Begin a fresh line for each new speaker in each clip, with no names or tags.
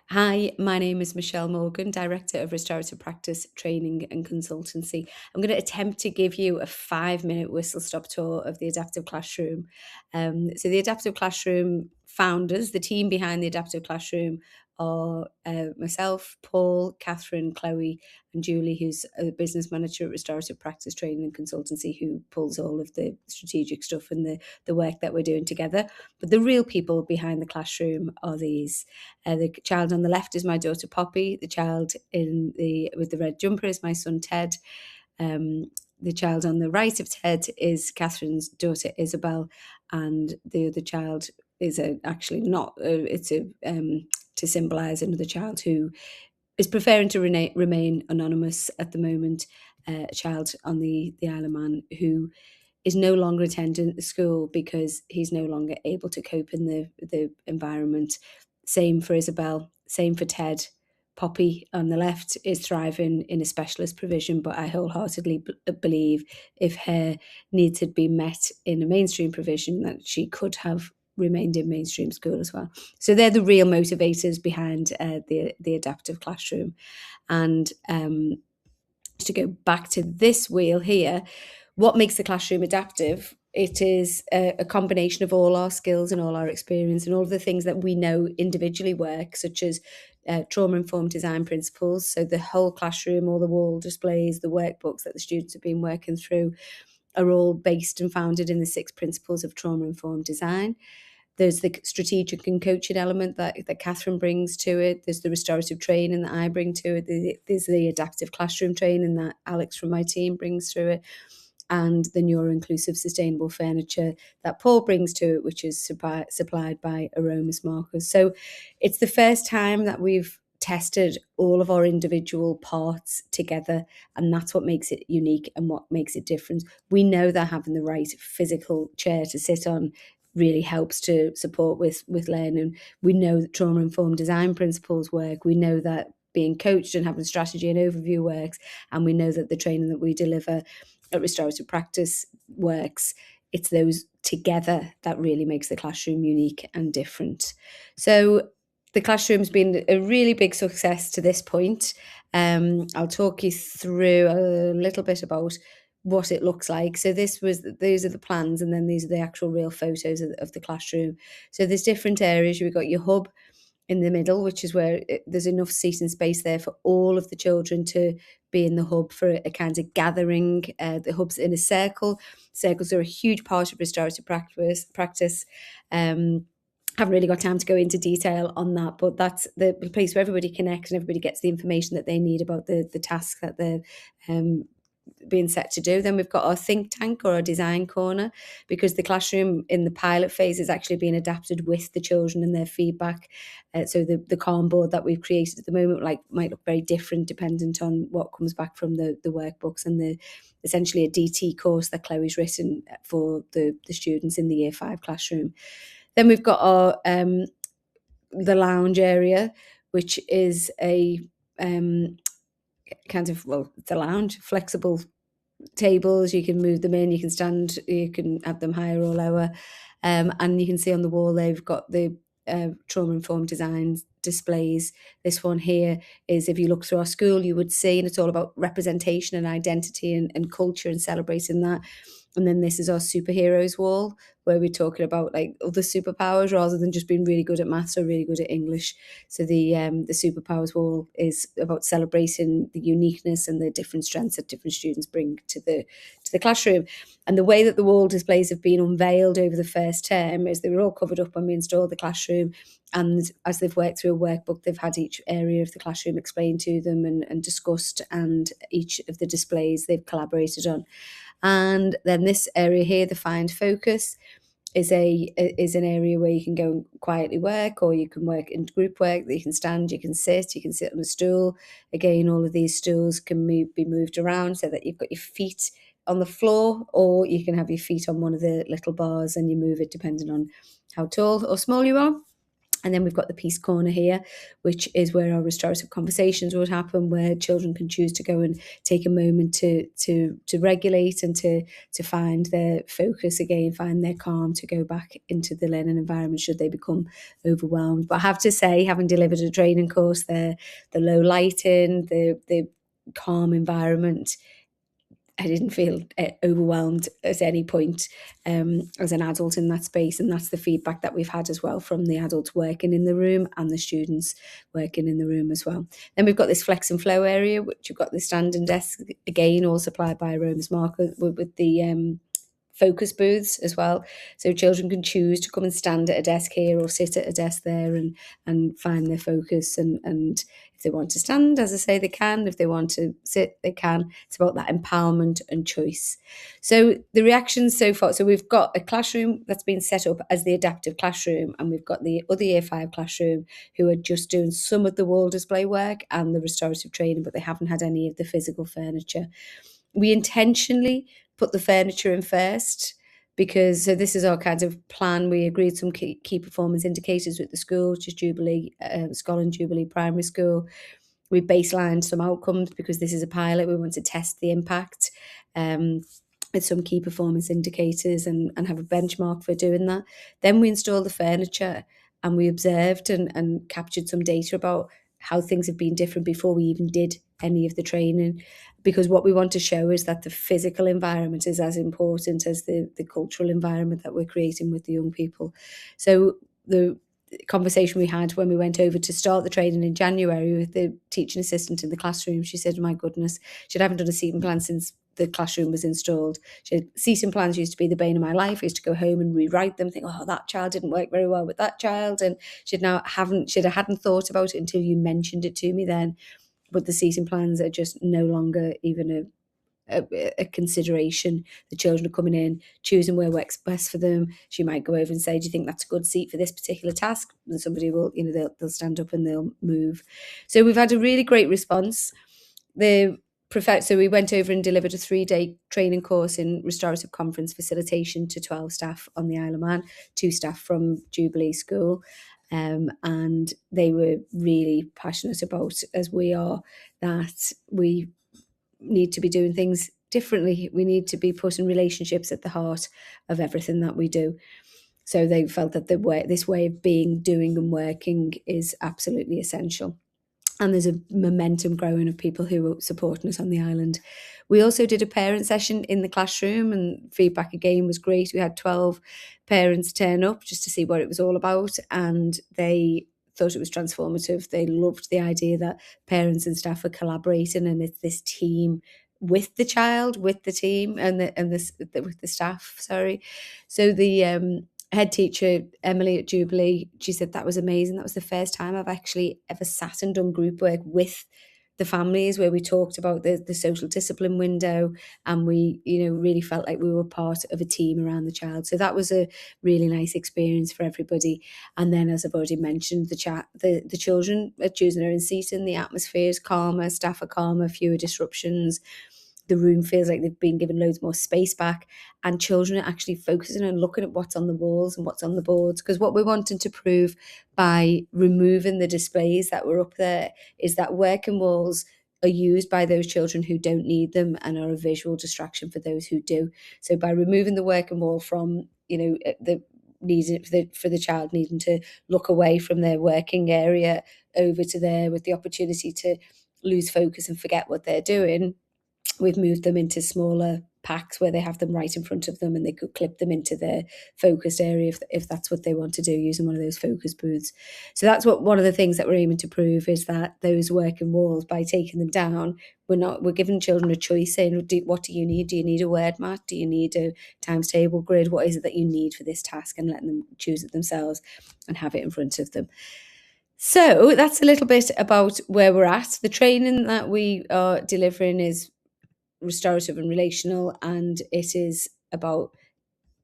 Hi, my name is Michelle Morgan, Director of Restorative Practice Training and Consultancy. I'm going to attempt to give you a 5-minute whistle stop tour of the Adaptive Classroom. The Adaptive Classroom founders, the team behind the Adaptive Classroom, are myself, Paul, Catherine, Chloe, and Julie, who's a business manager at Restorative Practice Training and Consultancy, who pulls all of the strategic stuff and the work that we're doing together. But the real people behind the classroom are these. The child on the left is my daughter Poppy. The child with the red jumper is my son Ted. The child on the right of Ted is Catherine's daughter Isabel, and the other child is actually not. It's to symbolise another child who is preferring to remain anonymous at the moment. A child on the Isle of Man who is no longer attending the school because he's no longer able to cope in the environment. Same for Isabel, same for Ted. Poppy on the left is thriving in a specialist provision, but I wholeheartedly believe if her needs had been met in a mainstream provision, that she could have remained in mainstream school as well. So they're the real motivators behind the adaptive classroom. And to go back to this wheel here, what makes the classroom adaptive? It is a combination of all our skills and all our experience and all of the things that we know individually work, such as trauma-informed design principles. So the whole classroom, all the wall displays, the workbooks that the students have been working through are all based and founded in the 6 principles of trauma-informed design. There's the strategic and coaching element that Catherine brings to it. There's the restorative training that I bring to it. There's the adaptive classroom training that Alex from my team brings through it. And the neuro-inclusive sustainable furniture that Paul brings to it, which is supplied by Aromas Markers. So it's the first time that we've tested all of our individual parts together, and that's what makes it unique and what makes it different. We know that having the right physical chair to sit on really helps to support with learning. We know that trauma-informed design principles work. We know that being coached and having strategy and overview works, and we know that the training that we deliver at Restorative Practice works. It's those together that really makes the classroom unique and different. So the classroom's been a really big success to this point. I'll talk you through a little bit about what it looks like. So these are the plans, and then these are the actual real photos of the classroom. So there's different areas. We've got your hub in the middle, which is where there's enough seating space there for all of the children to be in the hub for a kind of gathering. The hub's in a circle. Circles are a huge part of restorative practice. Haven't really got time to go into detail on that, but that's the place where everybody connects and everybody gets the information that they need about the tasks that they're being set to do. Then we've got our think tank or our design corner, because the classroom in the pilot phase is actually being adapted with the children and their feedback. So the Calm board that we've created at the moment might look very different dependent on what comes back from the workbooks and essentially a DT course that Chloe's written for the students in the Year 5 classroom. Then we've got our the lounge area, which is a kind of, well, it's a lounge, flexible tables. You can move them in, you can stand, you can have them higher or lower. And you can see on the wall they've got the trauma-informed design displays. This one here is, if you look through our school, you would see, and it's all about representation and identity and culture and celebrating that. And then this is our superheroes wall, where we're talking about like other superpowers rather than just being really good at maths or really good at English. So the superpowers wall is about celebrating the uniqueness and the different strengths that different students bring to the classroom. And the way that the wall displays have been unveiled over the first term is they were all covered up when we installed the classroom. And as they've worked through a workbook, they've had each area of the classroom explained to them and discussed, and each of the displays they've collaborated on. And then this area here, the Find Focus, is an area where you can go and quietly work, or you can work in group work. You can stand, you can sit on a stool. Again, all of these stools can be moved around so that you've got your feet on the floor, or you can have your feet on one of the little bars and you move it depending on how tall or small you are. And then we've got the Peace Corner here, which is where our restorative conversations would happen, where children can choose to go and take a moment to regulate and to find their focus again, find their calm, to go back into the learning environment should they become overwhelmed. But I have to say, having delivered a training course there, the low lighting, the calm environment, I didn't feel overwhelmed at any point as an adult in that space. And that's the feedback that we've had as well from the adults working in the room and the students working in the room as well. Then we've got this flex and flow area, which you've got the standing desk, again, all supplied by Rome's Market, with the focus booths as well. So children can choose to come and stand at a desk here or sit at a desk there and find their focus. And if they want to stand, as I say, they can. If they want to sit, they can. It's about that empowerment and choice. So the reactions so far, so we've got a classroom that's been set up as the adaptive classroom, and we've got the other Year 5 classroom who are just doing some of the wall display work and the restorative training, but they haven't had any of the physical furniture. We intentionally put the furniture in first, because so this is our kind of plan. We agreed some key performance indicators with the school, which is Jubilee, Scotland Jubilee Primary School. We baselined some outcomes because this is a pilot. We want to test the impact with some key performance indicators and have a benchmark for doing that. Then we installed the furniture and we observed and captured some data about how things have been different before we even did any of the training, because what we want to show is that the physical environment is as important as the cultural environment that we're creating with the young people. So the conversation we had when we went over to start the training in January with the teaching assistant in the classroom, she said, my goodness, she hadn't done a seating plan since the classroom was installed. She said, seating plans used to be the bane of my life. I used to go home and rewrite them, think, oh, that child didn't work very well with that child. And hadn't thought about it until you mentioned it to me then. But the seating plans are just no longer even a consideration. The children are coming in, choosing where works best for them. She might go over and say, do you think that's a good seat for this particular task? And somebody will, they'll stand up and they'll move. So we've had a really great response. So we went over and delivered a 3-day training course in restorative conference facilitation to 12 staff on the Isle of Man, 2 staff from Jubilee School. And they were really passionate about, as we are, that we need to be doing things differently. We need to be putting relationships at the heart of everything that we do. So they felt that this way of being, doing and working is absolutely essential. And there's a momentum growing of people who are supporting us on the island. We also did a parent session in the classroom, and feedback again was great. We had 12 parents turn up just to see what it was all about, and they thought it was transformative. They loved the idea that parents and staff are collaborating, and it's this team with the child, with the team, and with the staff. Sorry. So the head teacher, Emily at Jubilee, she said that was amazing. That was the first time I've actually ever sat and done group work with the families, where we talked about the social discipline window, and we, really felt like we were part of a team around the child. So that was a really nice experience for everybody. And then, as I've already mentioned, the children are choosing their own seating, the atmosphere is calmer, staff are calmer, fewer disruptions. The room feels like they've been given loads more space back, and children are actually focusing and looking at what's on the walls and what's on the boards. Because what we're wanting to prove by removing the displays that were up there is that working walls are used by those children who don't need them and are a visual distraction for those who do. So by removing the working wall from, the needed for the child needing to look away from their working area over to there with the opportunity to lose focus and forget what they're doing, we've moved them into smaller packs where they have them right in front of them, and they could clip them into their focused area if that's what they want to do, using one of those focus booths. So that's one of the things that we're aiming to prove, is that those working walls, by taking them down, we're giving children a choice, saying, what do you need? Do you need a word mat? Do you need a times table grid? What is it that you need for this task? And letting them choose it themselves and have it in front of them. So that's a little bit about where we're at. The training that we are delivering is restorative and relational, and it is about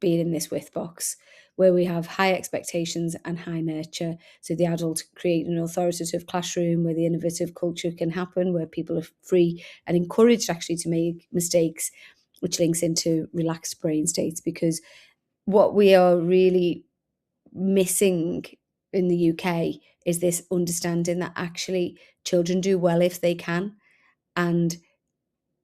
being in this with box where we have high expectations and high nurture. So the adult create an authoritative classroom where the innovative culture can happen, where people are free and encouraged actually to make mistakes, which links into relaxed brain states. Because what we are really missing in the UK is this understanding that actually children do well if they can. And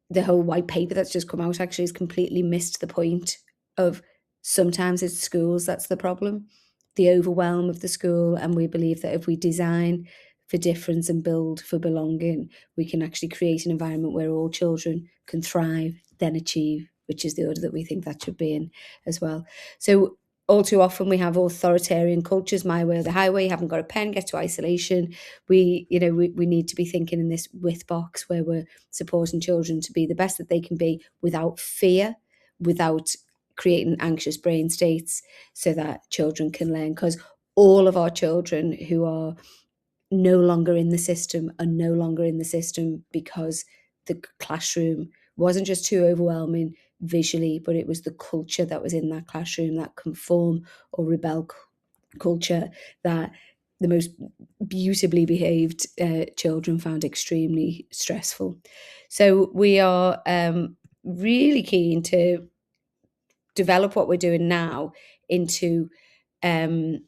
the whole white paper that's just come out actually has completely missed the point of sometimes it's schools that's the problem, the overwhelm of the school. And we believe that if we design for difference and build for belonging, we can actually create an environment where all children can thrive, then achieve, which is the order that we think that should be in as well. So all too often we have authoritarian cultures, my way or the highway, you haven't got a pen, get to isolation. We need to be thinking in this with box where we're supporting children to be the best that they can be without fear, without creating anxious brain states, so that children can learn. Because all of our children who are no longer in the system are no longer in the system because the classroom wasn't just too overwhelming visually, but it was the culture that was in that classroom, that conform or rebel culture that the most beautifully behaved children found extremely stressful. So we are really keen to develop what we're doing now into a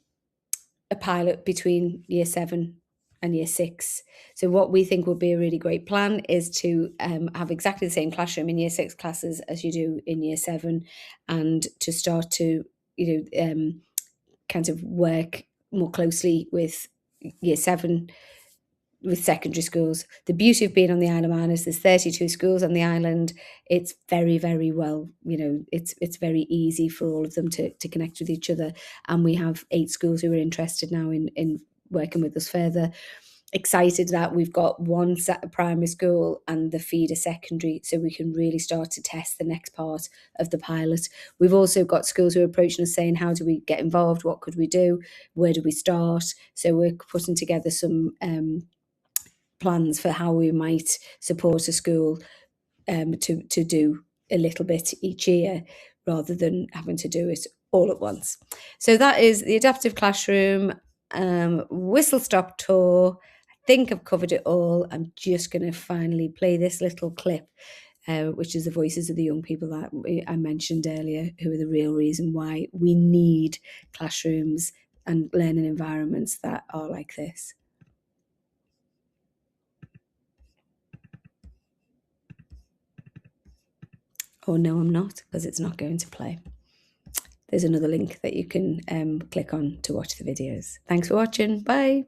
pilot between year 7 and year 6. So what we think would be a really great plan is to have exactly the same classroom in year 6 classes as you do in year 7, and to start to kind of work more closely with year 7 with secondary schools. The beauty of being on the Isle of Man is there's 32 schools on the island. It's very, very well, it's very easy for all of them to connect with each other. And we have 8 schools who are interested now in working with us further. Excited that we've got one set of primary school and the feeder secondary, so we can really start to test the next part of the pilot. We've also got schools who are approaching us saying, how do we get involved? What could we do? Where do we start? So we're putting together some plans for how we might support a school to do a little bit each year rather than having to do it all at once. So that is the Adaptive Classroom whistle stop tour. I think I've covered it all. I'm just going to finally play this little clip, which is the voices of the young people that I mentioned earlier, who are the real reason why we need classrooms and learning environments that are like this. Oh, no, I'm not, because it's not going to play. There's another link that you can click on to watch the videos. Thanks for watching. Bye.